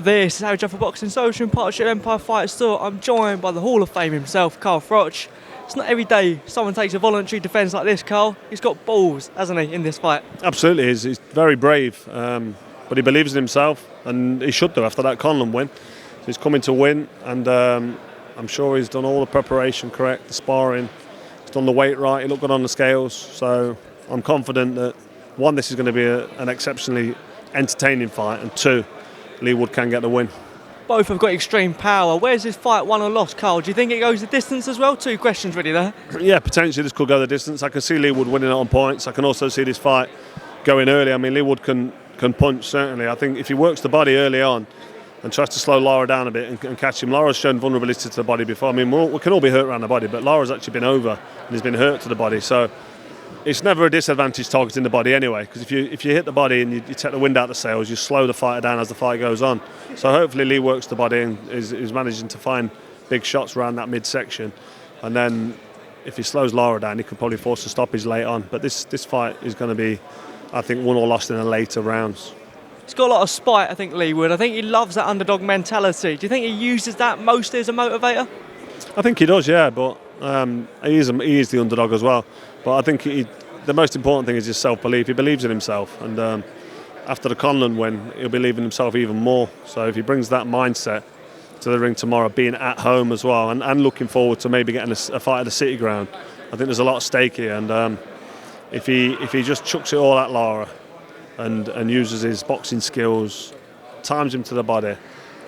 This is Harry Judd for Boxing Social in partnership with Empire Fight Store. I'm joined by the Hall of Fame himself, Froch. It's not every day someone takes a voluntary defence like this, Carl. He's got balls, hasn't he, in this fight? Absolutely, he's very brave, but he believes in himself, and he should do after that Conlon win. So he's coming to win, and I'm sure he's done all the preparation correct, the sparring, he's done the weight right, he looked good on the scales. So I'm confident that, one, this is going to be an exceptionally entertaining fight, and two, Leigh Wood can get the win. Both have got extreme power. Where's this fight won or lost, Carl? Do you think it goes the distance as well? Two questions really there. Yeah, potentially this could go the distance. I can see Leigh Wood winning it on points. I can also see this fight going early. I mean, Leigh Wood can punch, certainly. I think if he works the body early on and tries to slow Lara down a bit and catch him. Lara's shown vulnerability to the body before. I mean, we can all be hurt around the body, but Lara's actually been over and he's been hurt to the body. So it's never a disadvantage targeting the body anyway, because if you hit the body and you take the wind out of the sails, you slow the fighter down as the fight goes on. So hopefully Leigh works the body and is managing to find big shots around that midsection, and then if he slows Lara down, he could probably force a stoppage late on. But this fight is going to be, I think, won or lost in the later rounds. He's got a lot of spite, I think, Leigh Wood. I think he loves that underdog mentality. Do you think he uses that mostly as a motivator? I think he does, yeah, but he is the underdog as well. But I think the most important thing is his self-belief. He believes in himself, and after the Conlon win, he'll believe in himself even more. So if he brings that mindset to the ring tomorrow, being at home as well, and looking forward to maybe getting a fight at the City Ground, I think there's a lot at stake here. And if he just chucks it all at Lara and uses his boxing skills, times him to the body,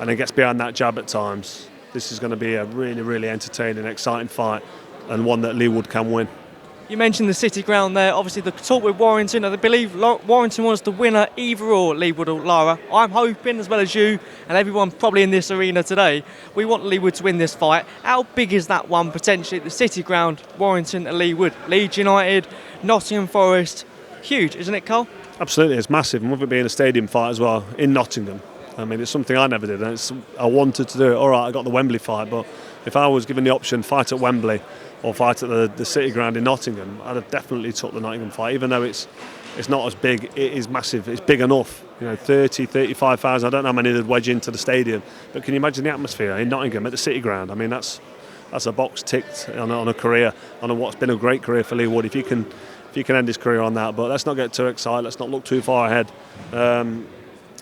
and then gets behind that jab at times, this is going to be a really, really entertaining, exciting fight, and one that Leigh Wood can win. You mentioned the City Ground there. Obviously, the talk with Warrington. I believe Warrington wants the winner, either or, Leigh Wood or Lara. I'm hoping, as well as you and everyone probably in this arena today, we want Leigh Wood to win this fight. How big is that one potentially? The City Ground, Warrington and Leigh Wood. Leeds United, Nottingham Forest. Huge, isn't it, Carl? Absolutely, it's massive. And with it being a stadium fight as well in Nottingham, I mean, it's something I never did. And I wanted to do it. All right, I got the Wembley fight, but if I was given the option, fight at Wembley or fight at the City Ground in Nottingham, I'd have definitely took the Nottingham fight, even though it's not as big. It is massive. It's big enough. 30, 35,000. I don't know how many they'd wedge into the stadium, but can you imagine the atmosphere in Nottingham at the City Ground? I mean, that's a box ticked on a career, on what's been a great career for Leigh Wood. If you can end his career on that, but let's not get too excited. Let's not look too far ahead.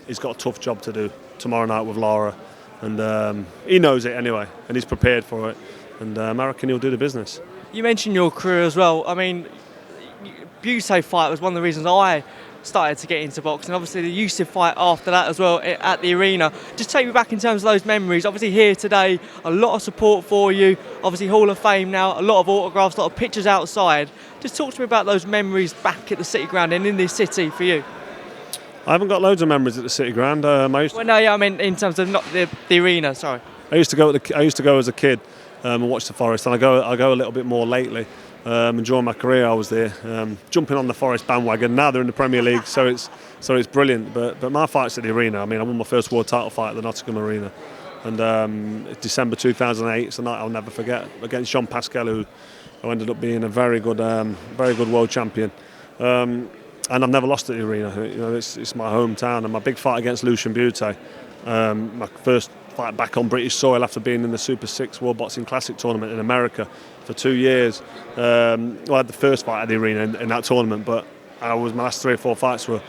He's got a tough job to do tomorrow night with Lara, and he knows it anyway, and he's prepared for it. And I reckon he'll do the business. You mentioned your career as well. I mean, Usyk fight was one of the reasons I started to get into boxing. Obviously, the Usyk fight after that as well at the arena. Just take me back in terms of those memories. Obviously, here today, a lot of support for you. Obviously, Hall of Fame now, a lot of autographs, a lot of pictures outside. Just talk to me about those memories back at the City Ground and in this city for you. I haven't got loads of memories at the City Ground. I mean in terms of not the arena. Sorry. I used to go as a kid. And watch the Forest, and I go a little bit more lately. And during my career, I was there, jumping on the Forest bandwagon. Now they're in the Premier League, so it's brilliant. But my fights at the arena. I mean, I won my first world title fight at the Nottingham Arena, and December 2008. It's a night I'll never forget, against Jean Pascal, who ended up being a very good world champion. And I've never lost at the arena. It's my hometown, and my big fight against Usyk In The UK, my first fight back on British soil after being in the Super 6 World Boxing Classic tournament in America for 2 years. I had the first fight at the arena in that tournament, but my last 3 or 4 fights were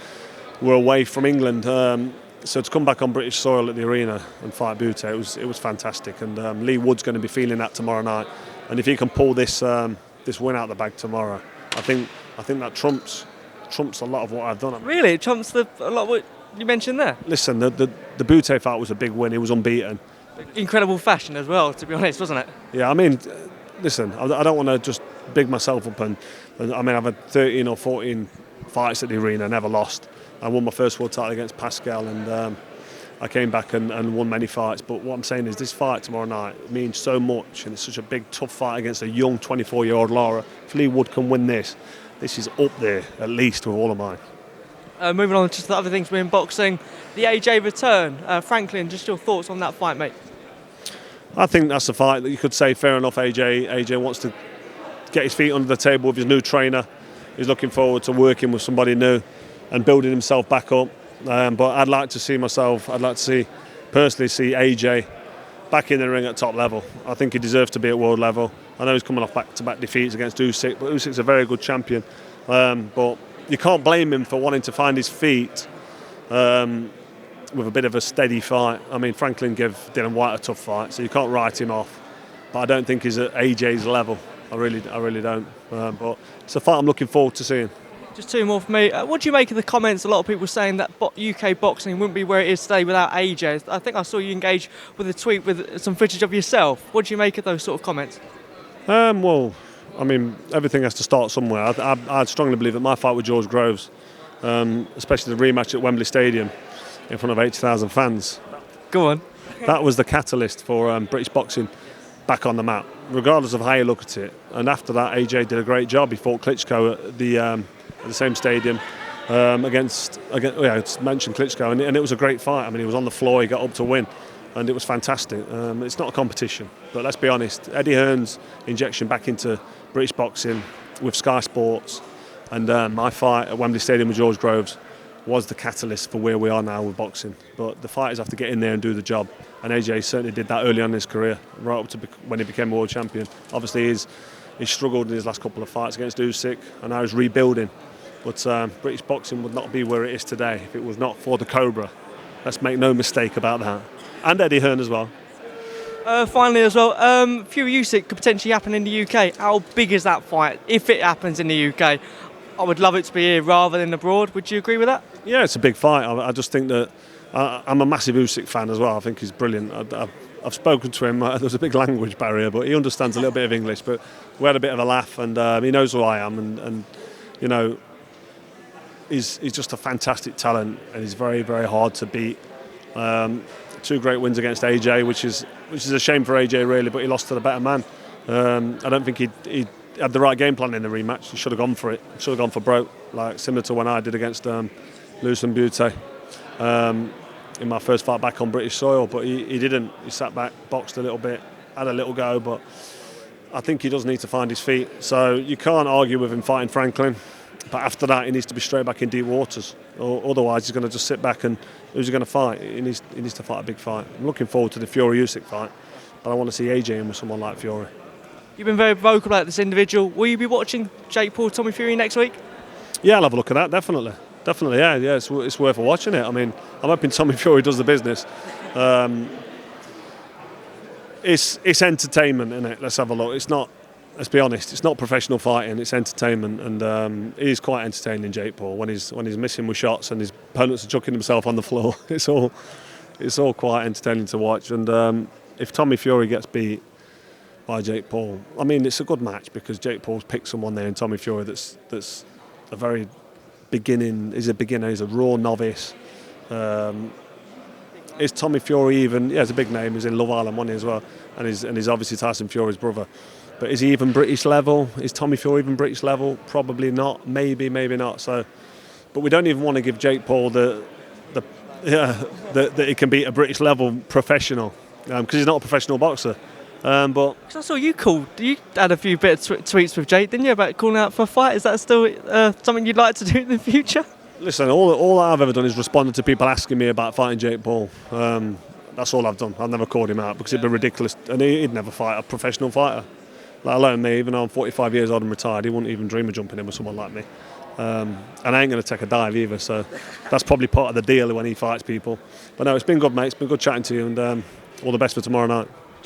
away from England. So to come back on British soil at the arena and fight Bute, it was fantastic. And Leigh Wood's going to be feeling that tomorrow night. And if he can pull this win out of the bag tomorrow, I think that trumps a lot of what I've done. Really, it trumps a lot of what you mentioned there? Listen, the Bute fight was a big win. He was unbeaten. Incredible fashion as well, to be honest, wasn't it? Yeah, I mean, listen, I don't want to just big myself up. And I mean, I've had 13 or 14 fights at the arena, never lost. I won my first world title against Pascal, and I came back and won many fights. But what I'm saying is this fight tomorrow night means so much, and it's such a big, tough fight against a young 24-year-old Lara. If Leigh Wood can win this is up there, at least, with all of mine. Moving on to the other things we're in boxing, the AJ return. Franklin, just your thoughts on that fight, mate? I think that's a fight that you could say, fair enough, AJ wants to get his feet under the table with his new trainer. He's looking forward to working with somebody new and building himself back up. But I'd like to see personally see AJ back in the ring at top level. I think he deserves to be at world level. I know he's coming off back-to-back defeats against Usyk, but Usyk's a very good champion. But you can't blame him for wanting to find his feet with a bit of a steady fight. I mean, Franklin gave Dylan White a tough fight, so you can't write him off. But I don't think he's at AJ's level. I really don't. But it's a fight I'm looking forward to seeing. Just two more for me. What do you make of the comments? A lot of people saying that UK boxing wouldn't be where it is today without AJ. I think I saw you engage with a tweet with some footage of yourself. What do you make of those sort of comments? Well, I mean, everything has to start somewhere. I strongly believe that my fight with George Groves, especially the rematch at Wembley Stadium in front of 80,000 fans. Go on. That was the catalyst for British boxing back on the map, regardless of how you look at it. And after that, AJ did a great job. He fought Klitschko at the same stadium against mentioned Klitschko, and it was a great fight. I mean, he was on the floor, he got up to win, and it was fantastic. It's not a competition, but let's be honest, Eddie Hearn's injection back into British boxing with Sky Sports and my fight at Wembley Stadium with George Groves was the catalyst for where we are now with boxing. But the fighters have to get in there and do the job, and AJ certainly did that early on in his career, right up to when he became a world champion. Obviously he's struggled in his last couple of fights against Usyk, and now he's rebuilding. But British boxing would not be where it is today if it was not for the Cobra. Let's make no mistake about that. And Eddie Hearn as well. Finally as well, Fury Usyk could potentially happen in the UK. How big is that fight if it happens in the UK? I would love it to be here rather than abroad. Would you agree with that? Yeah, it's a big fight. I just think that I'm a massive Usyk fan as well. I think he's brilliant. I've spoken to him. There's a big language barrier, but he understands a little bit of English. But we had a bit of a laugh, and he knows who I am, and you know, he's just a fantastic talent, and he's very, very hard to beat. Two great wins against AJ, which is a shame for AJ really, but he lost to the better man. I don't think he had the right game plan in the rematch. He should have gone for it. Should have gone for broke, like similar to when I did against Lewis and Butte in my first fight back on British soil. But he didn't. He sat back, boxed a little bit, had a little go, but I think he does need to find his feet. So you can't argue with him fighting Franklin. But after that, he needs to be straight back in deep waters. Or otherwise, he's going to just sit back and who's he going to fight? He needs to fight a big fight. I'm looking forward to the Fury-Usyk fight, but I want to see AJ in with someone like Fury. You've been very vocal about this individual. Will you be watching Jake Paul, Tommy Fury next week? Yeah, I'll have a look at that, definitely. Definitely, yeah, it's worth watching it. I mean, I'm hoping Tommy Fury does the business. It's entertainment, isn't it? Let's have a look. It's not. Let's be honest. It's not professional fighting. It's entertainment, and it is quite entertaining. Jake Paul when he's missing with shots and his opponents are chucking himself on the floor. It's all quite entertaining to watch. And if Tommy Fury gets beat by Jake Paul, I mean, it's a good match because Jake Paul's picked someone there in Tommy Fury that's a very beginning. He's a beginner. He's a raw novice. Is Tommy Fury even? Yeah, it's a big name. He's in Love Island, wasn't he, as well? And he's obviously Tyson Fury's brother. But is he even British level? Is Tommy Fury even British level? Probably not. Maybe not. So, but we don't even want to give Jake Paul that he can beat a British level professional because he's not a professional boxer. But I saw you had a few bit of tweets with Jake, didn't you, about calling out for a fight? Is that still something you'd like to do in the future? Listen, all I've ever done is responded to people asking me about fighting Jake Paul. That's all I've done. I've never called him out because it'd be ridiculous, and he'd never fight a professional fighter. Let alone me, even though I'm 45 years old and retired, he wouldn't even dream of jumping in with someone like me. And I ain't going to take a dive either, so that's probably part of the deal when he fights people. But no, it's been good, mate. It's been good chatting to you, and all the best for tomorrow night.